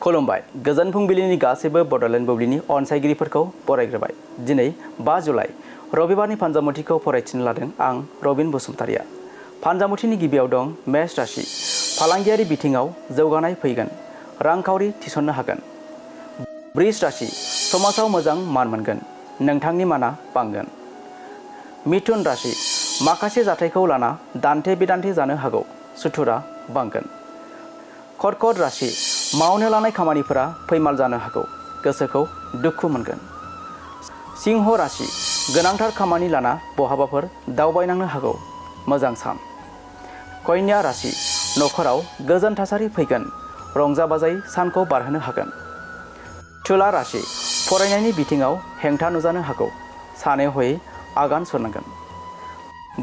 खुलुमबाय गोजोन फुंबिलिनि गासैबो बड'लेण्ड बुब्लिनि अनसायगिरिफोरखौ बरायग्रोबाय। दिनै 5 जुलाइ रबिबारनि फानजामुथिखौ फरायथिनो लादों आं रबिन बसुमतारिया। फानजामुथिनि गिबियाव दं मेष राशि। फालांगियारि बिथिङाव जौगानाय फैगोन, रांखावरि थिसननो हागोन। वृष राशि। समाजाव मोजां मान मोनगोन, नोंथांनि माना बांगोन। मिथुन राशि। माखासे जाथायखौ लाना दान्थे बिदान्थे जानो हागौ, सुथुरा बांगोन। कर्कट राशि। मावनो लानाय खामानिफोरा फैमाल जानो हागौ, गोसोखौ दुखु मोनगोन। सिंह राशि। गोनांथार खामानि लाना बहाबाफोर दावबायनांनो हागौ, मोजां सान। कन्या राशि। नखराव गोजोन थासारि फैगोन, रंजा बाजायै सानखौ बारहोनो हागोन। तुला राशि। फरायनायनि बिथिङाव हेंथा नुजानो हागौ, सानै हयै आगान सुरनांगोन।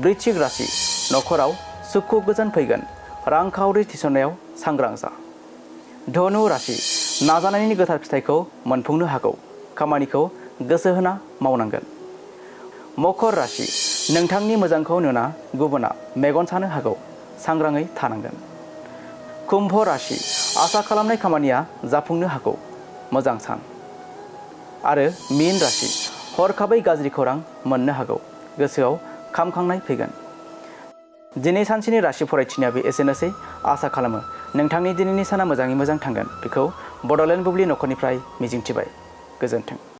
वृश्चिक राशि। नखराव सुखु गोजोन फैगोन, रांखावरि थिसननायाव सांग्रां जा। धनु राशि। नाजानायनि गोथार फिथाइखौ मोनफुंनो हागौ, खामानिखौ गोसो होना मावनांगोन। मकर राशि। नोंथांनि मोजांखौ नुना गुबुना मेगन सानो हागौ, सांग्राङै थानांगोन। कुम्भ राशि। आसा खालामनाय खामानिया जाफुंनो हागौ, मोजां सान। आरो मीन राशि। हरखाबै गाज्रि खौरां मोननो हागौ, गोसोआव खामखांनाय फैगोन। दिनै सानसेनि राशि फरायथिनाया एसेनोसै। आसा खालामो नोंथांनि दिनैनि साना मोजाङै मोजां थांगोन, बेखौ बड'लेण्ड बुब्लि नखरनिफ्राय मिजिंथिबाय। गोजोन्थों।